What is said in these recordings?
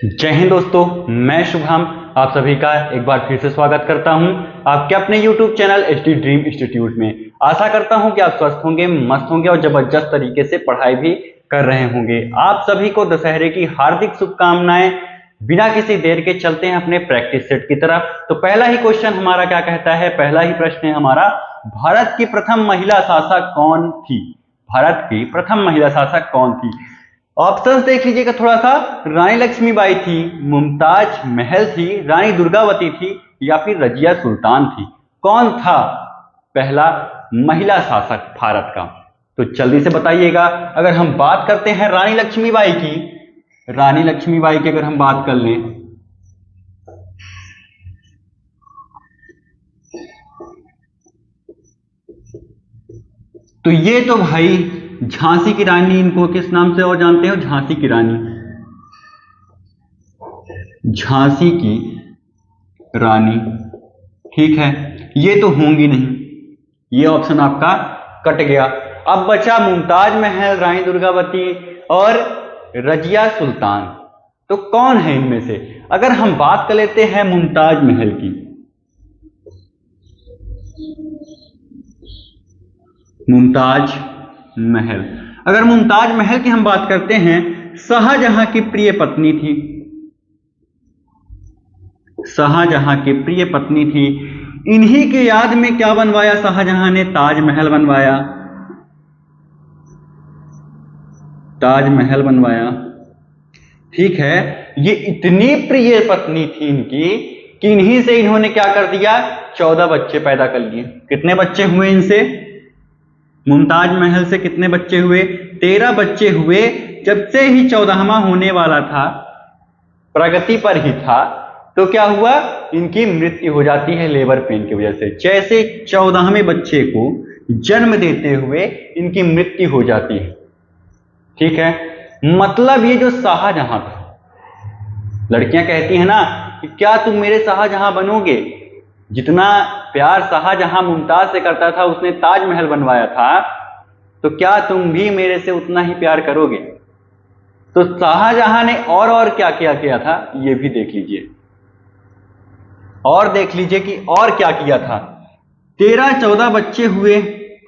जय हिंद दोस्तों, मैं शुभम आप सभी का एक बार फिर से स्वागत करता हूं आपके अपने YouTube channel HD dream institute में। आशा करता हूं कि आप स्वस्थ होंगे, मस्त होंगे और जबरदस्त तरीके से पढ़ाई भी कर रहे होंगे। आप सभी को दशहरे की हार्दिक शुभकामनाएं। बिना किसी देर के चलते हैं अपने प्रैक्टिस सेट की तरफ। तो पहला ही क्वेश्चन हमारा क्या कहता है, पहला ही प्रश्न है हमारा, भारत की प्रथम महिला शासक कौन थी? भारत की प्रथम महिला शासक कौन थी? ऑप्शंस देख लीजिएगा थोड़ा सा। रानी लक्ष्मीबाई थी, मुमताज महल थी, रानी दुर्गावती थी या फिर रजिया सुल्तान थी। कौन था पहला महिला शासक भारत का? तो जल्दी से बताइएगा। अगर हम बात करते हैं रानी लक्ष्मीबाई की, रानी लक्ष्मीबाई की अगर हम बात कर लें तो ये तो भाई झांसी की रानी, इनको किस नाम से और जानते हो? झांसी की रानी, झांसी की रानी। ठीक है, ये तो होंगी नहीं, ये ऑप्शन आपका कट गया। अब बचा मुमताज महल, रानी दुर्गावती और रजिया सुल्तान। तो कौन है इनमें से? अगर हम बात कर लेते हैं मुमताज महल की, मुमताज महल, अगर मुमताज महल की हम बात करते हैं, शाहजहां की प्रिय पत्नी थी, शाहजहां की प्रिय पत्नी थी। इन्हीं के याद में क्या बनवाया शाहजहां ने? ताजमहल बनवाया, ताजमहल बनवाया। ठीक है, ये इतनी प्रिय पत्नी थी इनकी कि इन्हीं से इन्होंने क्या कर दिया, 14 बच्चे पैदा कर लिए। कितने बच्चे हुए इनसे? मुमताज महल से कितने बच्चे हुए? 13 बच्चे हुए। जब से ही 14वां होने वाला था, प्रगति पर ही था, तो क्या हुआ, इनकी मृत्यु हो जाती है लेबर पेन की वजह से। जैसे 14वें बच्चे को जन्म देते हुए इनकी मृत्यु हो जाती है। ठीक है, मतलब ये जो शाहजहां था, लड़कियां कहती है ना कि क्या तुम मेरे शाहजहां बनोगे? जितना प्यार शाहजहां मुमताज से करता था, उसने ताजमहल बनवाया था, तो क्या तुम भी मेरे से उतना ही प्यार करोगे? तो शाहजहां ने और क्या क्या किया था, ये भी देख लीजिए, और देख लीजिए कि और क्या किया था। 13-14 बच्चे हुए।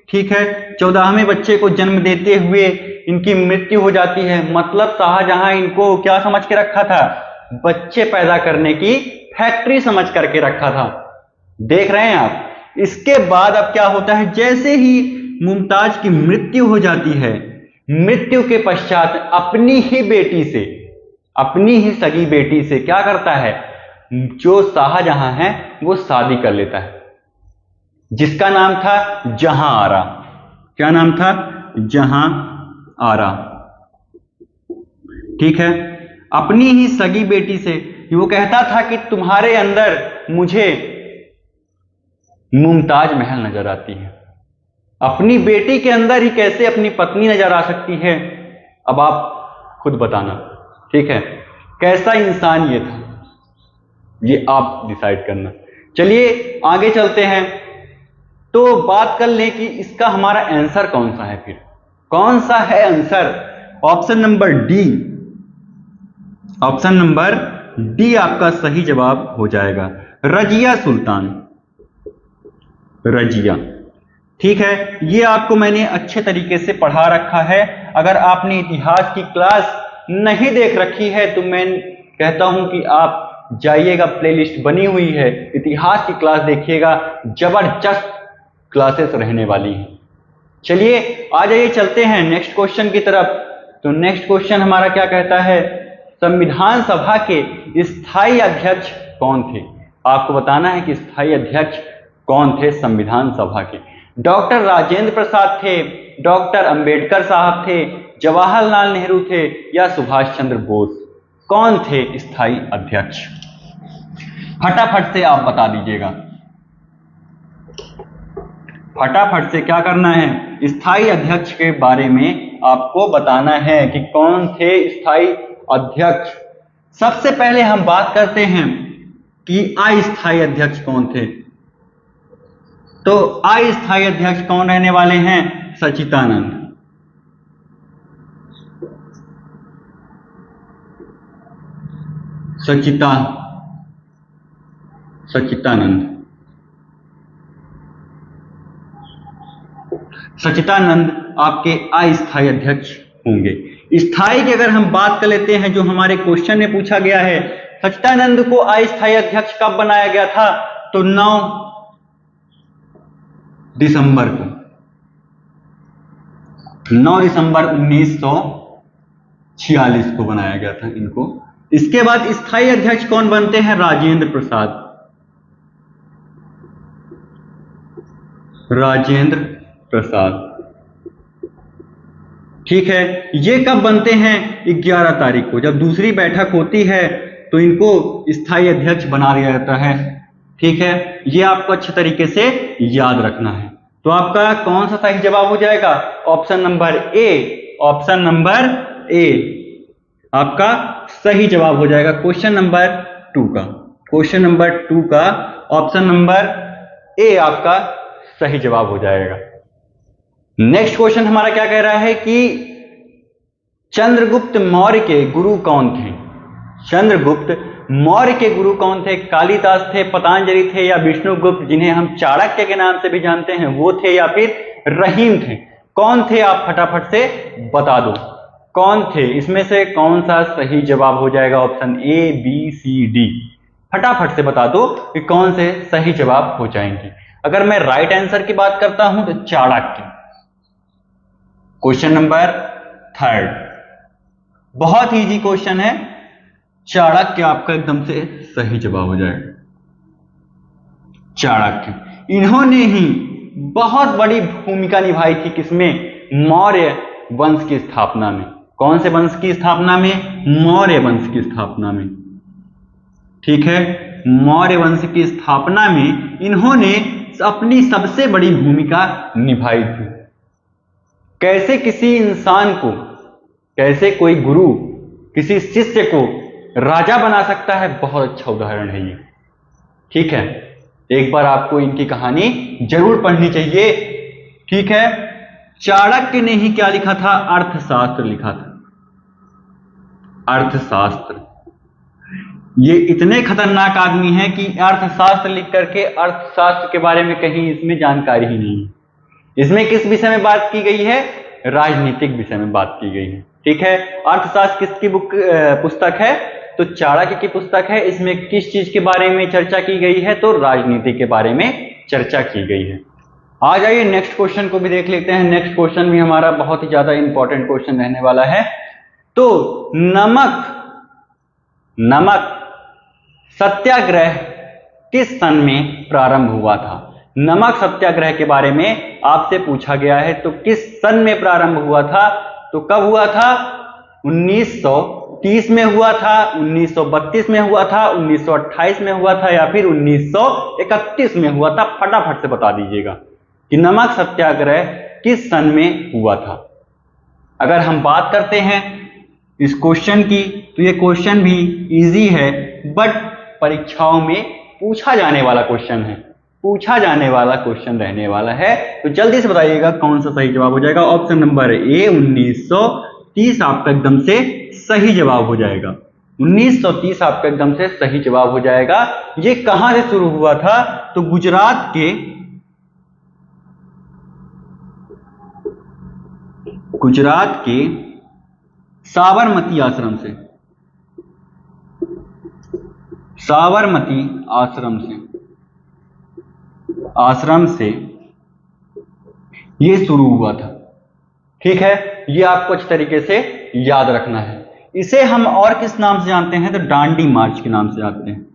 ठीक है, 14वें बच्चे को जन्म देते हुए इनकी मृत्यु हो जाती है। मतलब शाहजहां इनको क्या समझ के रखा था? बच्चे पैदा करने की फैक्ट्री समझ करके रखा था। देख रहे हैं आप। इसके बाद अब क्या होता है, जैसे ही मुमताज की मृत्यु हो जाती है, मृत्यु के पश्चात अपनी ही बेटी से, अपनी ही सगी बेटी से क्या करता है, जो शाहजहां है वो शादी कर लेता है, जिसका नाम था जहां आरा। क्या नाम था? जहां आरा। ठीक है, अपनी ही सगी बेटी से वो कहता था कि तुम्हारे अंदर मुझे मुमताज महल नजर आती है। अपनी बेटी के अंदर ही कैसे अपनी पत्नी नजर आ सकती है? अब आप खुद बताना। ठीक है, कैसा इंसान ये था, ये आप डिसाइड करना। चलिए आगे चलते हैं। तो बात कर लें कि इसका हमारा आंसर कौन सा है। फिर कौन सा है answer? Option number D, option number D आपका सही जवाब हो जाएगा, रजिया सुल्तान, रजिया। ठीक है, ये आपको मैंने अच्छे तरीके से पढ़ा रखा है। अगर आपने इतिहास की क्लास नहीं देख रखी है तो मैं कहता हूं कि आप जाइएगा, प्लेलिस्ट बनी हुई है, इतिहास की क्लास देखिएगा, जबरदस्त क्लासेस रहने वाली हैं। चलिए आ जाइए, चलते हैं नेक्स्ट क्वेश्चन की तरफ। तो नेक्स्ट क्वेश्चन हमारा क्या कहता है, संविधान सभा के स्थायी अध्यक्ष कौन थे? आपको बताना है कि स्थायी अध्यक्ष कौन थे संविधान सभा के। डॉक्टर राजेंद्र प्रसाद थे, डॉक्टर अंबेडकर साहब थे, जवाहरलाल नेहरू थे या सुभाष चंद्र बोस? कौन थे स्थायी अध्यक्ष? फटाफट से आप बता दीजिएगा, फटाफट से क्या करना है, स्थायी अध्यक्ष के बारे में आपको बताना है कि कौन थे स्थायी अध्यक्ष। सबसे पहले हम बात करते हैं कि अस्थायी अध्यक्ष कौन थे। तो अस्थायी अध्यक्ष कौन रहने वाले हैं? सच्चिदानंद, सच्चिदानंद आपके अस्थायी अध्यक्ष होंगे। स्थायी की अगर हम बात कर लेते हैं, जो हमारे क्वेश्चन में पूछा गया है, सच्चिदानंद को अस्थायी अध्यक्ष कब बनाया गया था? तो 9 दिसंबर को, 9 दिसंबर 1946 को बनाया गया था इनको। इसके बाद स्थायी अध्यक्ष कौन बनते हैं? राजेंद्र प्रसाद। राजेंद्र प्रसाद, ठीक है। ये कब बनते हैं? 11 तारीख को, जब दूसरी बैठक होती है तो इनको स्थायी अध्यक्ष बना दिया जाता है, ठीक है। ये आपको अच्छे तरीके से याद रखना है। तो आपका कौन सा सही जवाब हो जाएगा? ऑप्शन नंबर ए, ऑप्शन नंबर ए आपका सही जवाब हो जाएगा क्वेश्चन नंबर 2 का। क्वेश्चन नंबर 2 का ऑप्शन नंबर ए आपका सही जवाब हो जाएगा। नेक्स्ट क्वेश्चन हमारा क्या कह रहा है कि चंद्रगुप्त मौर्य के गुरु कौन थे? चंद्रगुप्त मौर्य के गुरु कौन थे? कालिदास थे, पतंजलि थे, या विष्णुगुप्त जिन्हें हम चाणक्य के नाम से भी जानते हैं वो थे, या फिर रहीम थे? कौन थे? आप फटाफट से बता दो कौन थे। इसमें से कौन सा सही जवाब हो जाएगा? Option A, B, C, D. फटाफट से बता दो कि कौन से सही जवाब हो जाएंगे। अगर मैं राइट आंसर की बात करता हूं तो चाणक्य। क्वेश्चन नंबर 3 बहुत इजी क्वेश्चन है, चाणक्य आपका एकदम से सही जवाब हो जाएगा। चाणक्य, इन्होंने ही बहुत बड़ी भूमिका निभाई थी किसमें? मौर्य वंश की स्थापना में। कौन से वंश की स्थापना में? मौर्य वंश की स्थापना में, ठीक है। मौर्य वंश की स्थापना में इन्होंने अपनी सबसे बड़ी भूमिका निभाई थी। कैसे किसी इंसान को, कैसे कोई गुरु किसी शिष्य को राजा बना सकता है, बहुत अच्छा उदाहरण है ये, ठीक है। एक बार आपको इनकी कहानी जरूर पढ़नी चाहिए, ठीक है। चाणक्य ने ही क्या लिखा था? अर्थशास्त्र लिखा था, अर्थशास्त्र। ये इतने खतरनाक आदमी हैं कि अर्थशास्त्र लिख करके अर्थशास्त्र के बारे में कहीं इसमें जानकारी ही नहीं है। इसमें किस विषय में बात की गई है? राजनीतिक विषय में बात की गई है, ठीक है। अर्थशास्त्र किसकी पुस्तक है? तो चाणक्य की पुस्तक है। इसमें किस चीज के बारे में चर्चा की गई है? तो राजनीति के बारे में चर्चा की गई है। आ जाइए नेक्स्ट क्वेश्चन को भी देख लेते हैं। नेक्स्ट क्वेश्चन भी हमारा बहुत ही ज्यादा इंपॉर्टेंट क्वेश्चन रहने वाला है। तो नमक सत्याग्रह किस सन में प्रारंभ हुआ था? नमक सत्याग्रह के बारे में आपसे पूछा गया है, तो किस सन में प्रारंभ हुआ था? तो कब हुआ था? 1930 में हुआ था, 1932 में हुआ था, 1928 में हुआ था, या फिर 1931 में हुआ था? फटाफट से बता दीजिएगा कि नमक सत्याग्रह किस सन में हुआ था। अगर हम बात करते हैं इस क्वेश्चन की, तो ये क्वेश्चन भी इजी है, बट परीक्षाओं में पूछा जाने वाला क्वेश्चन है, पूछा जाने वाला क्वेश्चन रहने वाला है। तो जल्दी से बताइएगा कौन सा सही जवाब हो जाएगा। ऑप्शन नंबर ए 1930 आपका एकदम से सही जवाब हो जाएगा। 1930 आपका एकदम से सही जवाब हो जाएगा। ये कहां से शुरू हुआ था? तो गुजरात के साबरमती आश्रम से, साबरमती आश्रम से ये शुरू हुआ था, ठीक है। ये आपको अच्छे तरीके से याद रखना है। इसे हम और किस नाम से जानते हैं? तो डांडी मार्च के नाम से जानते हैं।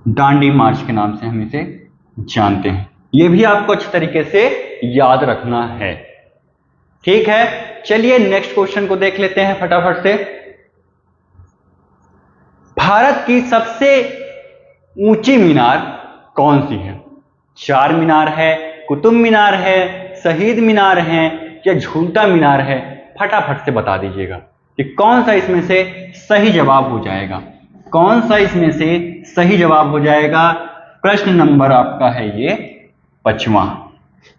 डांडी मार्च के नाम से हम इसे जानते हैं। यह भी आपको अच्छे तरीके से याद रखना है, ठीक है। चलिए नेक्स्ट क्वेश्चन को देख लेते हैं फटाफट से। भारत की सबसे ऊंची मीनार कौन सी है? चार मीनार है, कुतुब मीनार है, शहीद मीनार है, या झूलता मीनार है? फटाफट से बता दीजिएगा कि कौन सा इसमें से सही जवाब हो जाएगा। कौन सा इसमें से सही जवाब हो जाएगा? प्रश्न नंबर आपका है ये 5वां।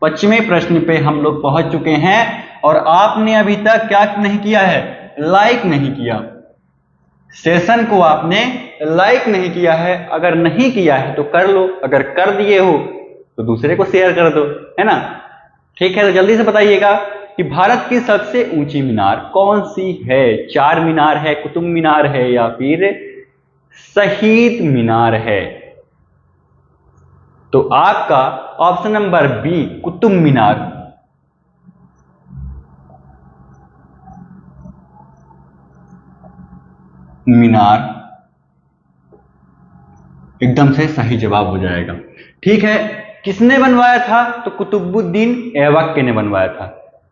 5वें प्रश्न पे हम लोग पहुंच चुके हैं। और आपने अभी तक क्या नहीं किया है, लाइक नहीं किया। सेशन को आपने लाइक नहीं किया है, अगर नहीं किया है तो कर लो, अगर कर दिए हो तो दूसरे को शेयर कर दो, है ना। ठीक है, तो जल्दी से बताइएगा कि भारत की सबसे ऊंची मीनार कौन सी है? चार मीनार है, कुतुब मीनार है, या फिर शहीद मीनार है? तो आपका option number B Qutub Minar एकदम से सही जवाब हो जाएगा। ठीक है, किसने बनवाया था? तो कुतुबुद्दीन ऐबक ने बनवाया था।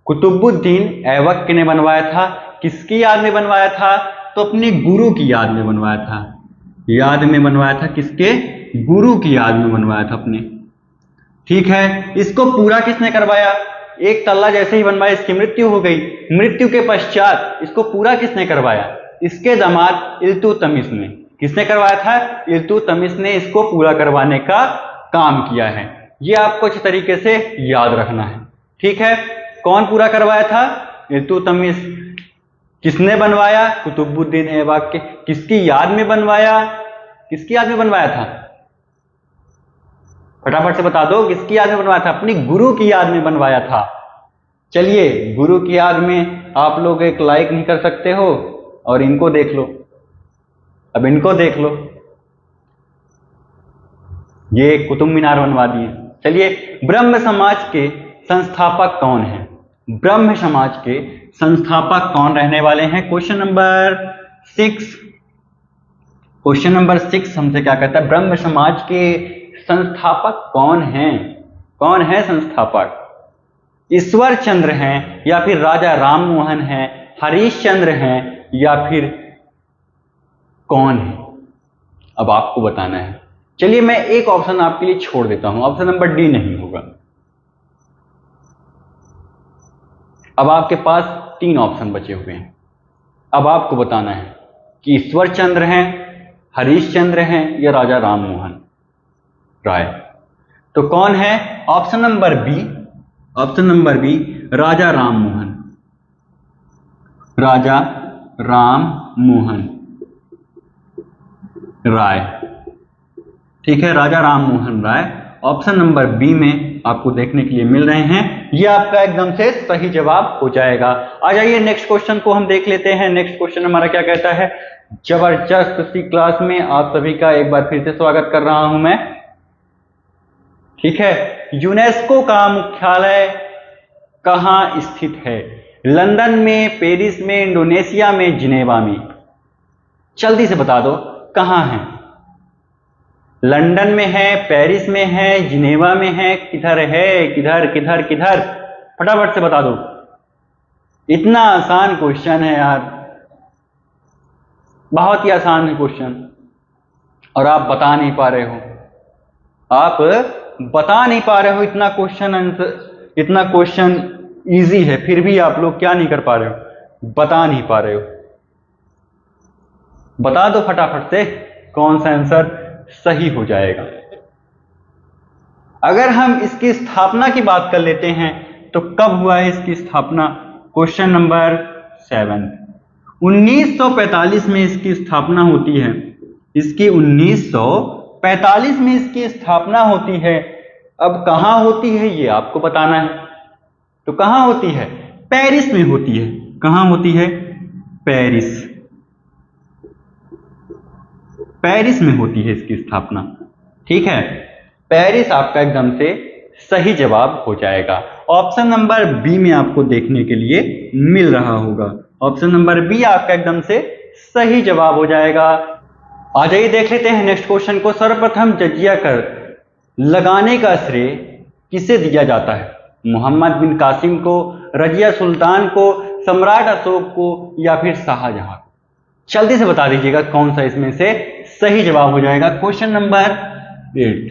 कुतुबुद्दीन ऐबक ने बनवाया था। किसकी याद में बनवाया था? तो अपने गुरु की याद में बनवाया था। याद में बनवाया था, किसके? गुरु की याद में बनवाया था अपने। ठीक है, इसको पूरा किसने करवाया? एक तल्ला जैसे ही बनवाया इसकी मृत्यु हो गई। मृत्यु के पश्चात इसको पूरा किसने करवाया? इसके दामाद इल्तुतमिश ने। किसने करवाया था? इल्तुतमिश ने इसको पूरा करवाने का काम किया है। ये आपको अच्छे तरीके से याद रखना है। ठीक है, कौन पूरा करवाया था? इल्तुतमिश। किसने बनवाया? कुतुबुद्दीन ऐबक के। किसकी याद में बनवाया? किसकी याद में बनवाया था? फटाफट से बता दो, किसकी याद में बनवाया था? अपनी गुरु की याद में बनवाया था। चलिए, गुरु की याद में आप लोग एक लाइक नहीं कर सकते हो, और इनको देख लो, अब इनको देख लो, ये कुतुब मीनार बनवा दिए। चलिए, ब्रह्म समाज के संस्थापक कौन है? ब्रह्म समाज के संस्थापक कौन रहने वाले हैं? Question number 6। क्वेश्चन नंबर 6 हमसे क्या कहता है? ब्रह्म समाज के संस्थापक कौन हैं? कौन है संस्थापक? ईश्वर चंद्र हैं, या फिर राजा राम मोहन हैं, हरीश चंद्र हैं, या फिर कौन है? अब आपको बताना है। चलिए, मैं एक ऑप्शन आपके लिए छोड़ देता हूं, ऑप्शन नंबर डी नहीं होगा। अब आपके पास 3 ऑप्शन बचे हुए हैं। अब आपको बताना है कि ईश्वर चंद्र हैं, हरीश चंद्र हैं, या राजा राम मोहन राय। तो कौन है? Option number B, option number B, Raja Ram Mohan. Raja Ram Mohan Roy. ठीक है, Raja Ram Mohan Roy option number B में आपको देखने के लिए मिल रहे हैं। ये आपका एकदम से सही जवाब हो जाएगा। आ जाइए, नेक्स्ट क्वेश्चन को हम देख लेते हैं। नेक्स्ट क्वेश्चन हमारा क्या कहता है? जबरदस्त सी क्लास में आप सभी का एक बार फिर से स्वागत कर रहा हूं मैं। ठीक है, यूनेस्को का मुख्यालय कहां स्थित है? लंदन में, पेरिस में, इंडोनेशिया में, जिनेवा में? जल्दी से बता दो, कहां है? लंदन में है, पेरिस में है, जिनेवा में है, किधर है? किधर किधर किधर? फटाफट से बता दो। इतना आसान क्वेश्चन है यार, बहुत ही आसान है क्वेश्चन, और आप बता नहीं पा रहे हो। आप बता नहीं पा रहे हो। इतना क्वेश्चन आंसर, इतना क्वेश्चन इजी है, फिर भी आप लोग क्या नहीं कर पा रहे हो? बता नहीं पा रहे हो। बता दो फटाफट से, कौन सा आंसर सही हो जाएगा। अगर हम इसकी स्थापना की बात कर लेते हैं तो कब हुआ है इसकी स्थापना? Question number 7। 1945 में इसकी स्थापना होती है। इसकी 1945 में इसकी स्थापना होती है। अब कहां होती है ये आपको बताना है। तो कहां होती है? पेरिस में होती है। कहां होती है? पेरिस। पेरिस में होती है इसकी स्थापना। ठीक है, पेरिस आपका एकदम से सही जवाब हो जाएगा। ऑप्शन नंबर बी में आपको देखने के लिए मिल रहा होगा। ऑप्शन नंबर बी आपका एकदम से सही जवाब हो जाएगा। आ जाइए, देख लेते हैं नेक्स्ट क्वेश्चन को। सर्वप्रथम जजिया कर लगाने का श्रेय किसे दिया जाता है? मोहम्मद बिन कासिम को, रजिया सुल्तान को, सम्राट अशोक को, या फिर शाहजहां? जल्दी से बता दीजिएगा कौन सा इसमें से सही जवाब हो जाएगा। Question number 8।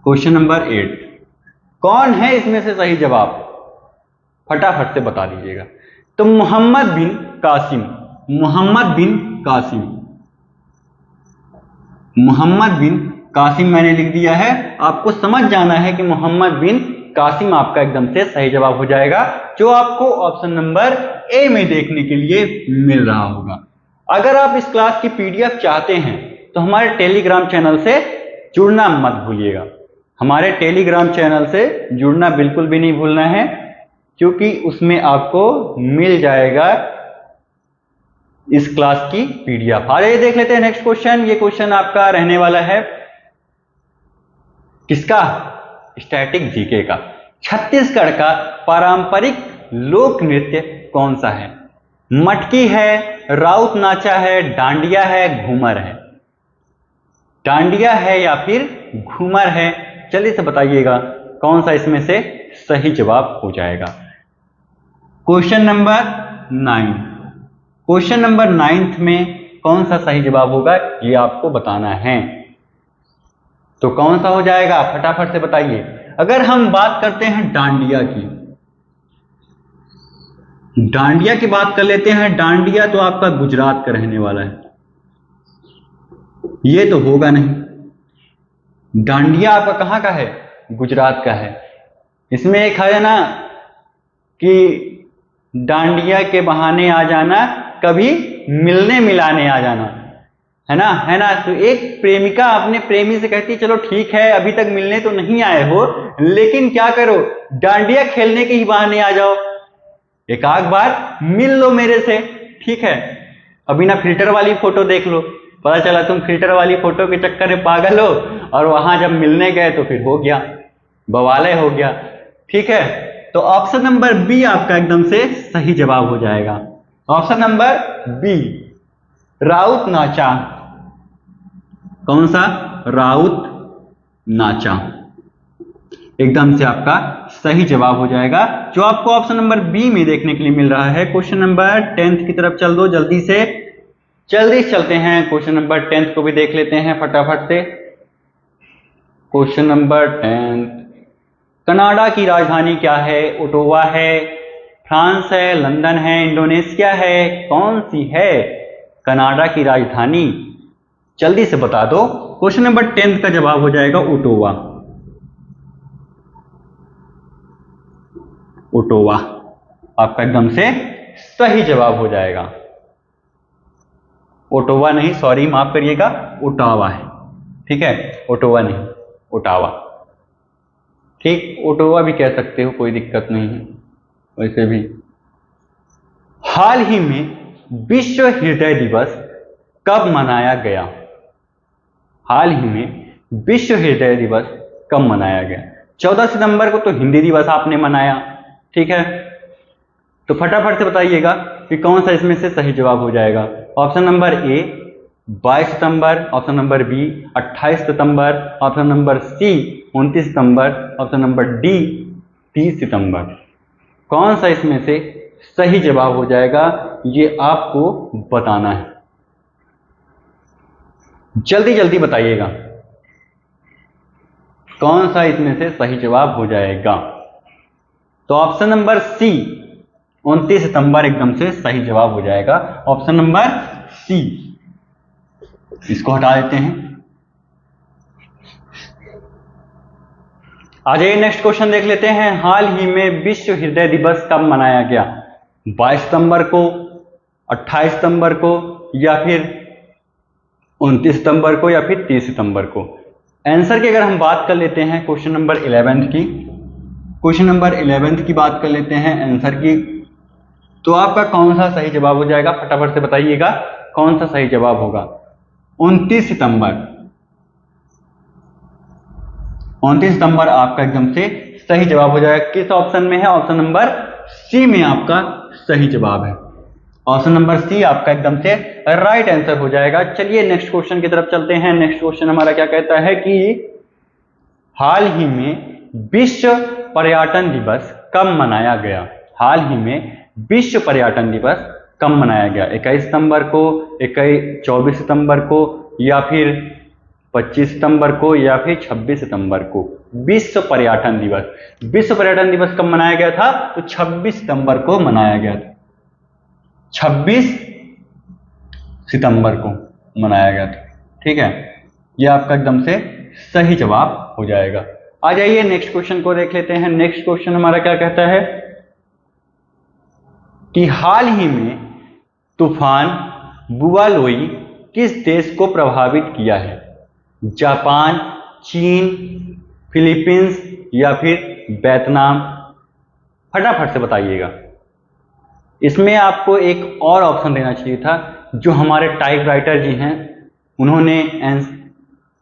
क्वेश्चन नंबर 8, कौन है इसमें से सही जवाब? फटाफट से बता दीजिएगा। तो मोहम्मद बिन कासिम। मोहम्मद बिन कासिम। मोहम्मद बिन कासिम मैंने लिख दिया है। आपको समझ जाना है कि मोहम्मद बिन कासिम आपका एकदम से सही जवाब हो जाएगा, जो आपको ऑप्शन नंबर ए में देखने के लिए मिल रहा होगा। अगर आप इस क्लास की पीडीएफ चाहते हैं तो हमारे टेलीग्राम चैनल से जुड़ना मत भूलिएगा। हमारे टेलीग्राम चैनल से जुड़ना बिल्कुल भी नहीं भूलना है, क्योंकि उसमें आपको मिल जाएगा इस क्लास की पीडीएफ। आइए देख लेते हैं नेक्स्ट क्वेश्चन। ये क्वेश्चन आपका रहने वाला है किसका? स्टैटिक जीके का। छत्तीसगढ़ का पारंपरिक लोक नृत्य कौन सा है? मटकी है, राउत नाचा है, डांडिया है, घूमर है। डांडिया है या फिर घूमर है? जल्दी से बताइएगा कौन सा इसमें से सही जवाब हो जाएगा। Question number 9। क्वेश्चन नंबर 9 में कौन सा सही जवाब होगा ये आपको बताना है। तो कौन सा हो जाएगा फटाफट से बताइए। अगर हम बात करते हैं डांडिया की, डांडिया की बात कर लेते हैं। डांडिया तो आपका गुजरात का रहने वाला है, ये तो होगा नहीं। डांडिया आपका कहां का है? गुजरात का है। इसमें एक है ना कि डांडिया के बहाने आ जाना, कभी मिलने मिलाने आ जाना, है ना। तो एक प्रेमिका अपने प्रेमी से कहती है चलो ठीक है अभी तक मिलने तो नहीं आए हो, लेकिन क्या करो डांडिया खेलने के ही बहाने आ जाओ, एक आध बार मिल लो मेरे से, ठीक है। अभी ना फिल्टर वाली फोटो देख लो, पता चला तुम फिल्टर वाली फोटो के चक्कर में पागल हो, और वहां जब मिलने गए तो फिर हो गया बवाले हो गया, ठीक है। तो ऑप्शन नंबर बी आपका एकदम से सही जवाब हो जाएगा। Option number B, Raut Nacha. कौन सा? राउत नाचा एकदम से आपका सही जवाब हो जाएगा, जो आपको ऑप्शन नंबर बी में देखने के लिए मिल रहा है। क्वेश्चन नंबर 10 की तरफ चल दो जल्दी से चलते हैं। क्वेश्चन नंबर 10 को भी देख लेते हैं फटाफट से। क्वेश्चन नंबर 10, कनाडा की राजधानी क्या है? ओटावा है, फ्रांस है, लंदन है, इंडोनेशिया है, कौन सी है कनाडा की राजधानी? जल्दी से बता दो। क्वेश्चन नंबर 10 का जवाब हो जाएगा ओटावा। ओटावा आपका एकदम से सही जवाब हो जाएगा। ओटावा नहीं, सॉरी माफ करिएगा, ओटावा है, ठीक है। ओटावा नहीं, ओटावा, ठीक। ओटावा भी कह सकते हो, कोई दिक्कत नहीं है। वैसे भी हाल ही में विश्व हृदय दिवस कब मनाया गया? हाल ही में विश्व हृदय दिवस कब मनाया गया? 14 सितंबर को तो हिंदी दिवस आपने मनाया, ठीक है। तो फटाफट से बताइएगा कि कौन सा इसमें से सही जवाब हो जाएगा। ऑप्शन नंबर ए 22 सितंबर, ऑप्शन नंबर बी 28 सितंबर, ऑप्शन नंबर सी 29 सितंबर, ऑप्शन नंबर डी 30 सितंबर। कौन सा इसमें से सही जवाब हो जाएगा ये आपको बताना है, जल्दी जल्दी बताइएगा कौन सा इसमें से सही जवाब हो जाएगा। तो ऑप्शन नंबर सी 29 सितंबर एकदम से सही जवाब हो जाएगा। ऑप्शन नंबर सी, इसको हटा देते हैं। आ जाइए नेक्स्ट क्वेश्चन देख लेते हैं। हाल ही में विश्व हृदय दिवस कब मनाया गया? 22 सितंबर को, 28 सितंबर को, या फिर 29 सितंबर को, या फिर 30 सितंबर को? आंसर की अगर हम बात कर लेते हैं क्वेश्चन नंबर 11 की, क्वेश्चन नंबर 11 की बात कर लेते हैं आंसर की, तो आपका कौन सा सही जवाब हो जाएगा फटाफट से बताइएगा कौन सा सही जवाब होगा। 29 सितंबर, 29 सितंबर आपका एकदम से सही जवाब हो जाएगा। किस ऑप्शन में है? ऑप्शन नंबर सी में आपका सही जवाब है। ऑप्शन नंबर सी आपका एकदम से राइट आंसर हो जाएगा। चलिए नेक्स्ट क्वेश्चन की तरफ चलते हैं। नेक्स्ट क्वेश्चन हमारा क्या कहता है कि हाल ही में विश्व पर्यटन दिवस कब मनाया गया? हाल ही में विश्व पर्यटन दिवस कब मनाया गया? 21 सितंबर को, 24 सितंबर को, या फिर 25 सितंबर को, या फिर 26 सितंबर को? विश्व पर्यटन दिवस, विश्व पर्यटन दिवस कब मनाया गया था? तो 26 सितंबर को मनाया गया था। 26 सितंबर को मनाया गया था, ठीक है। यह आपका एकदम से सही जवाब हो जाएगा। आ जाइए नेक्स्ट क्वेश्चन को देख लेते हैं। नेक्स्ट क्वेश्चन हमारा क्या कहता है कि हाल ही में तूफान बुआलोई किस देश को प्रभावित किया है? जापान, चीन, फिलीपींस या फिर वियतनाम? फटाफट से बताइएगा। इसमें आपको एक और ऑप्शन देना चाहिए था, जो हमारे टाइपराइटर जी हैं उन्होंने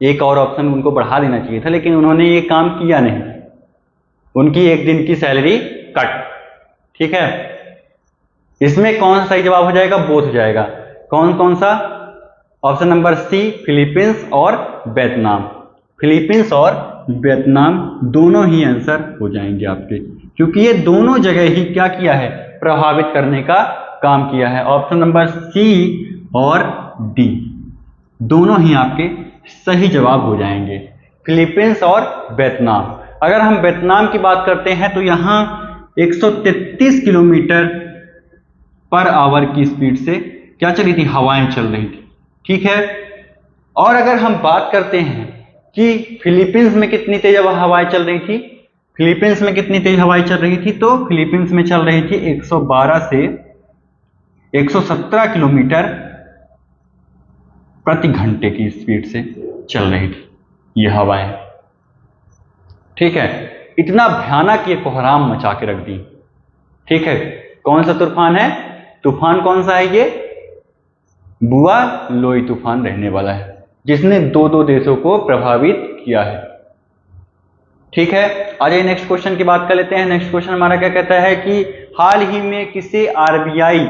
एक और ऑप्शन उनको बढ़ा देना चाहिए था, लेकिन उन्होंने ये काम किया नहीं। उनकी एक दिन की सैलरी कट। ठीक है, इसमें कौन सा सही जवाब हो जाएगा? बोथ हो जाएगा। कौन कौन सा? ऑप्शन नंबर सी, फिलीपींस और वियतनाम। फिलीपींस और वियतनाम दोनों ही आंसर हो जाएंगे आपके, क्योंकि ये दोनों जगह ही क्या किया है? प्रभावित करने का काम किया है। ऑप्शन नंबर सी और डी दोनों ही आपके सही जवाब हो जाएंगे, फिलीपींस और वियतनाम। अगर हम वियतनाम की बात करते हैं तो यहां 133 किलोमीटर पर आवर की स्पीड से क्या चली थी? हवाएं चल रही थी। ठीक है, और अगर हम बात करते हैं कि फिलीपींस में कितनी तेज हवाएं चल रही थी, फिलीपींस में कितनी तेज हवाएं चल रही थी, तो फिलीपींस में चल रही थी 112 से 117 किलोमीटर प्रति घंटे की स्पीड से चल रही थी ये हवाएं। ठीक है, इतना भयानक ये कोहराम मचा के रख दी। ठीक है, कौन सा तूफान है? तूफान कौन सा है? ये बुआलोई तूफान रहने वाला है, जिसने दो देशों को प्रभावित किया है। ठीक है, आ जाइए नेक्स्ट क्वेश्चन की बात कर लेते हैं। नेक्स्ट क्वेश्चन हमारा क्या कहता है कि हाल ही में किसे आरबीआई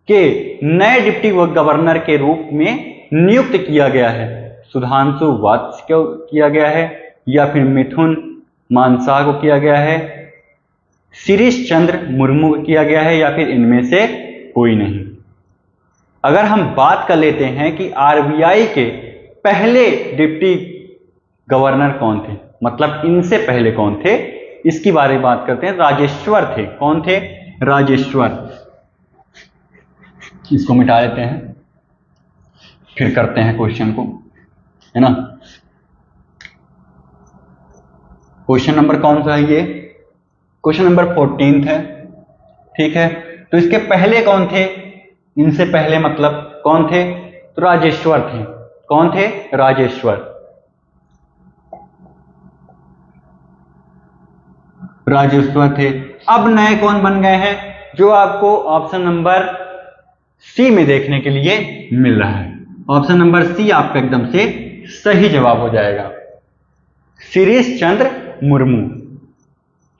के नए डिप्टी गवर्नर के रूप में नियुक्त किया गया है? सुधांशु वत्स को किया गया है, या फिर मिथुन मानसा को किया गया है, शिरीष चंद्र मुर्मू को किया गया है, या फिर इनमें से कोई नहीं? अगर हम बात कर लेते हैं कि आरबीआई के पहले डिप्टी गवर्नर कौन थे, मतलब इनसे पहले कौन थे, इसकी बारे में बात करते हैं। राजेश्वर थे। कौन थे? राजेश्वर। इसको मिटा लेते हैं, फिर करते हैं क्वेश्चन को, है ना। क्वेश्चन नंबर कौन सा है? ये क्वेश्चन नंबर 14 है। ठीक है, तो इसके पहले कौन थे? इनसे पहले मतलब कौन थे? तो राजेश्वर थे। कौन थे? राजेश्वर। राजेश्वर थे। अब नए कौन बन गए हैं? जो आपको ऑप्शन नंबर सी में देखने के लिए मिल रहा है। ऑप्शन नंबर सी आपका एकदम से सही जवाब हो जाएगा, शिरीष चंद्र मुर्मू।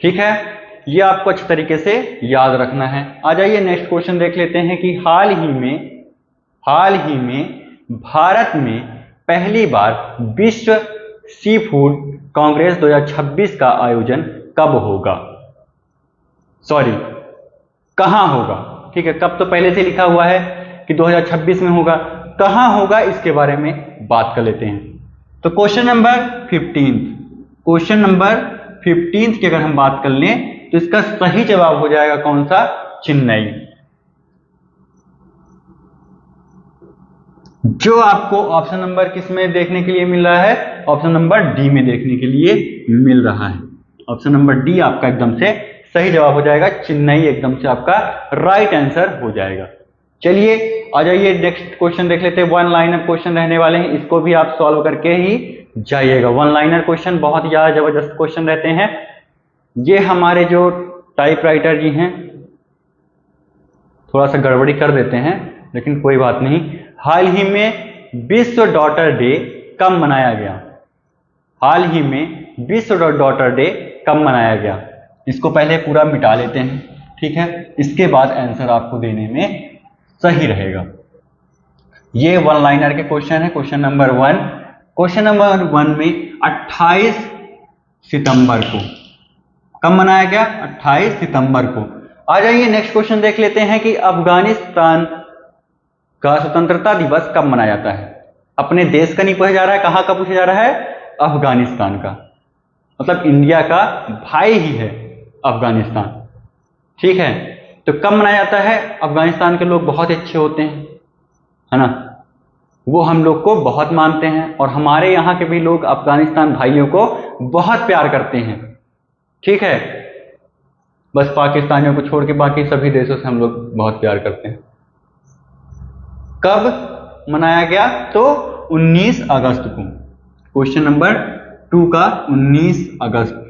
ठीक है, ये आपको अच्छे तरीके से याद रखना है। आ जाइए नेक्स्ट क्वेश्चन देख लेते हैं कि हाल ही में भारत में पहली बार विश्व सी फूड कांग्रेस 2026 का आयोजन कब होगा? सॉरी, कहां होगा? ठीक है, कब तो पहले से लिखा हुआ है कि 2026 में होगा, कहां होगा इसके बारे में बात कर लेते हैं। तो क्वेश्चन नंबर 15 की अगर हम बात कर लें तो इसका सही जवाब हो जाएगा कौन सा? चेन्नई। जो आपको ऑप्शन नंबर किस में देखने के लिए मिल रहा है? ऑप्शन नंबर डी में देखने के लिए मिल रहा है। ऑप्शन नंबर डी आपका एकदम से सही जवाब हो जाएगा, चेन्नई एकदम से आपका राइट आंसर हो जाएगा। चलिए आ जाइए नेक्स्ट क्वेश्चन देख लेते हैं। वन लाइनर क्वेश्चन रहने वाले हैं, इसको भी आप सॉल्व करके ही जाइएगा। वन लाइनर क्वेश्चन बहुत ही ज्यादा जबरदस्त क्वेश्चन रहते हैं। ये हमारे जो टाइपराइटर जी हैं थोड़ा सा गड़बड़ी कर देते हैं, लेकिन कोई बात नहीं। हाल ही में विश्व डॉटर डे कब मनाया गया? हाल ही में विश्व डॉटर डे कब मनाया गया? इसको पहले पूरा मिटा लेते हैं। ठीक है, इसके बाद आंसर आपको देने में सही रहेगा। ये वन लाइनर के क्वेश्चन है। क्वेश्चन नंबर 1, क्वेश्चन नंबर 1 में 28 सितंबर को कब मनाया गया? 28 सितंबर को। आ जाइए नेक्स्ट क्वेश्चन देख लेते हैं कि अफगानिस्तान का स्वतंत्रता दिवस कब मनाया जाता है? अपने देश का नहीं पूछा जा रहा है, कहां का पूछा जा रहा है? अफगानिस्तान का, मतलब इंडिया का भाई ही है अफगानिस्तान। ठीक है, तो कब मनाया जाता है? अफगानिस्तान के लोग बहुत अच्छे होते हैं, है ना, वो हम लोग को बहुत मानते हैं, और हमारे यहाँ के भी लोग अफगानिस्तान भाइयों को बहुत प्यार करते हैं, ठीक है। बस पाकिस्तानियों को छोड़ के बाकी सभी देशों से हम लोग बहुत प्यार करते हैं। कब मनाया गया? तो 19 अगस्त को। क्वेश्चन नंबर 2 का 19 अगस्त।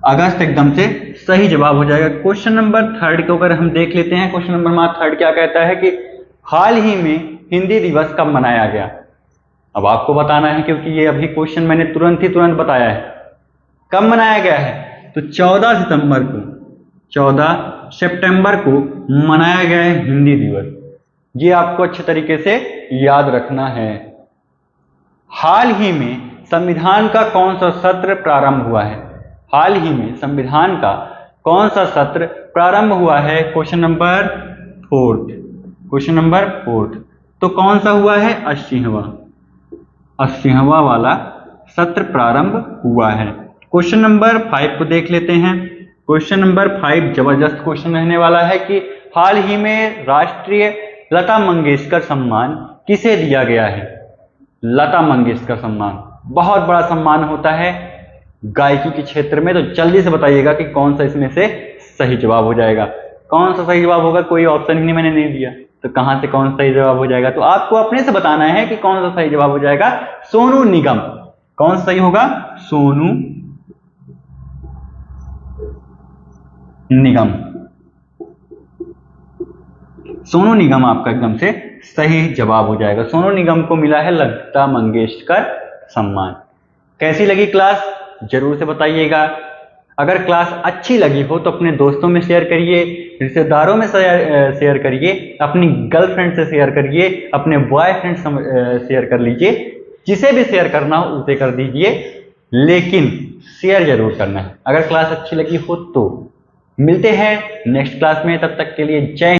अगस्त एकदम से सही जवाब हो जाएगा। क्वेश्चन नंबर 3 को अगर हम देख लेते हैं, क्वेश्चन नंबर 3 क्या कहता है कि हाल ही में हिंदी दिवस कब मनाया गया? अब आपको बताना है, क्योंकि ये अभी क्वेश्चन मैंने तुरंत बताया है। कब मनाया गया है? तो 14 सितंबर को, 14 सितंबर को मनाया गया है हिंदी दिवस। ये आपको अच्छे तरीके से याद रखना है। हाल ही में संविधान का कौन सा सत्र प्रारंभ हुआ है? हाल ही में संविधान का कौन सा सत्र प्रारंभ हुआ है? Question number 4। क्वेश्चन नंबर 4 तो कौन सा हुआ है? 80वां वाला सत्र प्रारंभ हुआ है। क्वेश्चन नंबर 5 को देख लेते हैं। क्वेश्चन नंबर 5 जबरदस्त क्वेश्चन रहने वाला है कि हाल ही में राष्ट्रीय लता मंगेशकर सम्मान किसे दिया गया है? लता मंगेशकर सम्मान बहुत बड़ा सम्मान होता है गायकी के क्षेत्र में। तो जल्दी से बताइएगा कि कौन सा इसमें से सही जवाब हो जाएगा। कौन सा सही जवाब होगा? कोई ऑप्शन ही मैंने नहीं दिया, तो कहां से कौन सही जवाब हो जाएगा? तो आपको अपने से बताना है कि कौन सा सही जवाब हो जाएगा। सोनू निगम। कौन सही होगा? सोनू निगम। सोनू निगम आपका एकदम से सही जवाब हो जाएगा। सोनू निगम को मिला है लता मंगेशकर सम्मान। कैसी लगी क्लास? जरूर से बताइएगा। अगर क्लास अच्छी लगी हो तो अपने दोस्तों में शेयर करिए, रिश्तेदारों में शेयर करिए, अपनी गर्लफ्रेंड से शेयर करिए, अपने बॉयफ्रेंड से शेयर कर लीजिए। जिसे भी शेयर करना हो उसे कर दीजिए, लेकिन शेयर जरूर करना है अगर क्लास अच्छी लगी हो तो। मिलते हैं नेक्स्ट क्लास में, तब तक के लिए जय।